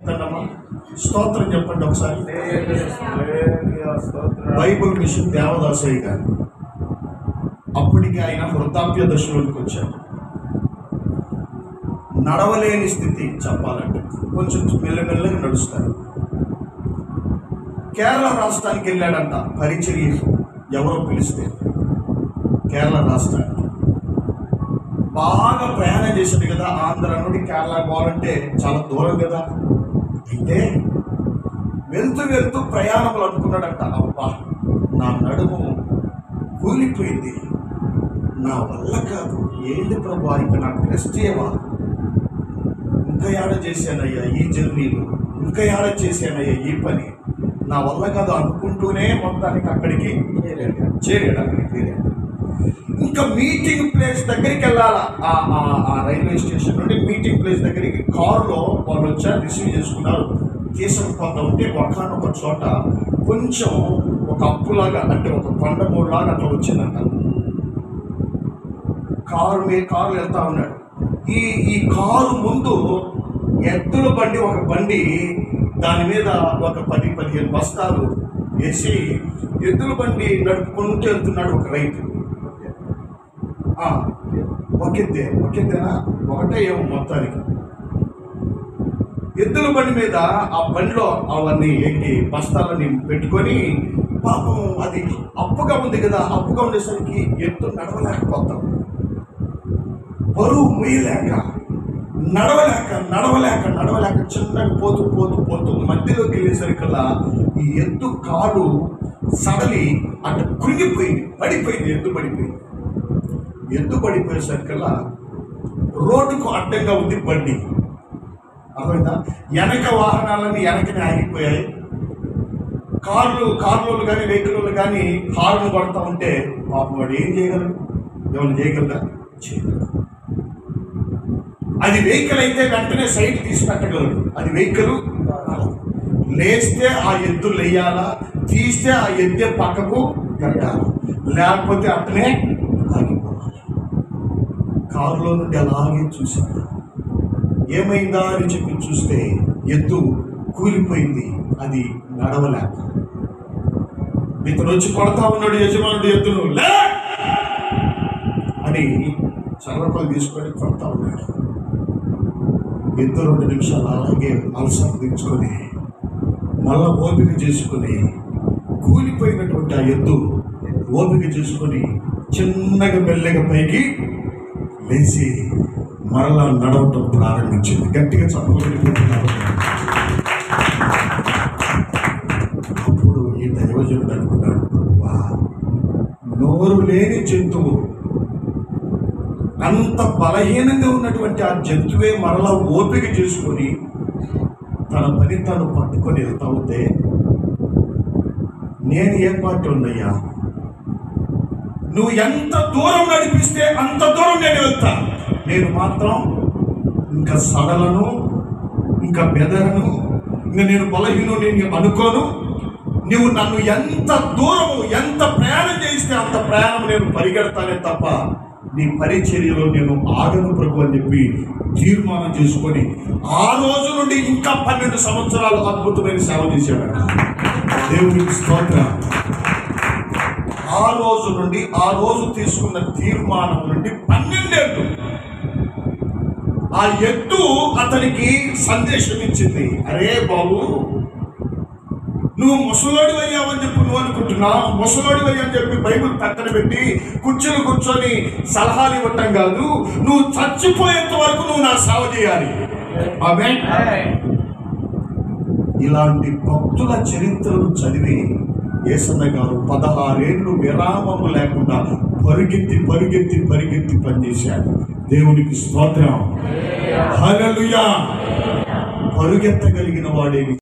తండమ్మా స్తోత్రం చెప్పండి ఒకసారి. బైబుల్ మిషన్ దేవదాసయ్య గారు అప్పటికి ఆయన వృద్ధాప్య దశలోకి వచ్చారు. నడవలేని స్థితి చెప్పాలంటే, కొంచెం మెల్లమెల్లగా నడుస్తారు. కేరళ రాష్ట్రానికి వెళ్ళాడంట పరిచర్య, ఎవరో పిలిస్తే. కేరళ రాష్ట్రానికి బాగా ప్రయాణం చేశాడు కదా, ఆంధ్ర నుండి కేరళ పోవాలంటే చాలా దూరం కదా. అయితే వెళ్తూ వెళ్తూ ప్రయాణములు అనుకున్నాడంట, అబ్బా నా నడుము కూలిపోయింది, నా వల్ల కాదు, ఏంటి ప్రభా ఇంకా నాకు రెస్ట్ చేయవా, ఇంకా ఏడ చేశానయ్యా ఈ జర్నీలు, ఇంకా ఏడ చేశానయ్యా ఈ పని, నా వల్ల కాదు అనుకుంటూనే మొత్తానికి అక్కడికి చేరాడు. అక్కడికి చేరాడు. ఇంకా మీటింగ్ ప్లేస్ దగ్గరికి వెళ్ళాలా, ఆ రైల్వే స్టేషన్ నుండి మీటింగ్ ప్లేస్ దగ్గరికి కారులో వాళ్ళు వచ్చారు, రిసీవ్ చేసుకున్నారు, తీసుకుపోతా ఉంటే ఒకనొక చోట కొంచెం ఒక అప్పులాగా, అంటే ఒక కొండమూడులాగా అట్లా వచ్చిందంట. కారు వెళ్తా ఉన్నాడు. ఈ కారు ముందు ఎద్దుల బండి, ఒక బండి, దాని మీద ఒక 10-15 బస్తాలు వేసి ఎద్దుల బండి నడుపుకుంటూ వెళ్తున్నాడు ఒక రైతు. ఒకేనా ఒకటే ఏమో మొత్తానికి. ఎద్దుల బండి మీద ఆ బండిలో అవన్నీ ఏంటి బస్తాలని పెట్టుకొని, పాపం అది అప్పుగా ఉంది కదా, అప్పుగా ఉండేసరికి ఎద్దు నడవలేకపోతాం, బరువు మొయ్యలేక నడవలేక చిన్నగా పోతూ మధ్యలోకి వెళ్ళేసరికల్లా ఈ ఎద్దు కాలు సడలి అటు కృంగిపోయింది, పడిపోయింది. ఎద్దు పడిపోయేసరికల్లా రోడ్డుకు అడ్డంగా ఉంది బండి, అర్థమైందా? వెనక వాహనాలన్నీ వెనకనే ఆగిపోయాయి. కార్లు కానీ వెహికల్ కానీ హార్న్ కొడతా ఉంటే పాపం వాడు ఏం చేయగలడు? ఏమైనా చేయగలరా? చేయగలరు. అది వెహికల్ అయితే వెంటనే సైడ్ తీసి పెట్టగలడు, అది వెహికల్ లేస్తే ఆ ఎద్దు లేయాలా, తీస్తే ఆ ఎద్దే పక్కకు కట్టాలి, లేకపోతే అట్లనే ఆగిపోవాలి. కారులో నుండి అలాగే చూశాడు. ఏమైందా అని చెప్పి చూస్తే ఎద్దు కూలిపోయింది, అది నడవలేక. ఇతను వచ్చి కొడతా ఉన్నాడు యజమానుడు ఎద్దును, లే అని చల్లపల్లి తీసుకొని కొడతా ఉన్నాడు. ఎద్దు 2 నిమిషాలు అలాగే అలసట దించుకొని మళ్ళా ఓపిక చేసుకొని, కూలిపోయినటువంటి ఆ ఎద్దు ఓపిక చేసుకొని చిన్నగా మెల్లగా పైకి లేచి మరలా నడవటం ప్రారంభించింది. గట్టిగా చప్పబడిపోతున్నారు. అప్పుడు ఈ దైవజనుడు అనుకున్నాడు, నోరు లేని జంతువు, అంత బలహీనంగా ఉన్నటువంటి ఆ జంతువే మరలా ఓపిక చేసుకొని తన పని తాను పట్టుకొని వెళ్తా ఉంటే, నేను ఏ పార్టీ ఉన్నాయా, నువ్వు ఎంత దూరం నడిపిస్తే అంత దూరం నేను వెళ్తా, నేను మాత్రం ఇంకా సడలను, ఇంకా బెదరను, ఇంకా నేను బలహీనుడు నేను అనుకోను. నువ్వు నన్ను ఎంత దూరము, ఎంత ప్రయాణం చేయిస్తే అంత ప్రయాణం నేను పరిగెడతానే తప్ప నీ పరిచర్యలో నేను ఆగను ప్రభు అని చెప్పి తీర్మానం చేసుకొని ఆ రోజు నుండి ఇంకా 12 సంవత్సరాలు అద్భుతమైన సేవ చేశాడు. దేవునికి స్తోత్రం. ఆ రోజు తీసుకున్న తీర్మానం నుండి 12 ఏళ్ళు ఆ ఎద్దు అతనికి సందేశం ఇచ్చింది. అరే బాబు, నువ్వు ముసలోడి అయ్యావని చెప్పి నువ్వు అనుకుంటున్నావు, ముసలోడి అని చెప్పి బైబిల్ పక్కన పెట్టి కుర్చీలు కూర్చొని సలహాలు ఇవ్వటం కాదు, నువ్వు చచ్చిపోయేంత వరకు నువ్వు నా సేవ చేయాలి. ఆమేన్. ఇలాంటి భక్తుల చరిత్రను చదివి యేసన్న గారు 16 ఏళ్ళు విరామము లేకుండా పరిగెత్తి పనిచేశాడు. దేవునికి స్తోత్రం. హల్లెలూయా. పరుగెత్తగలిగిన వాడే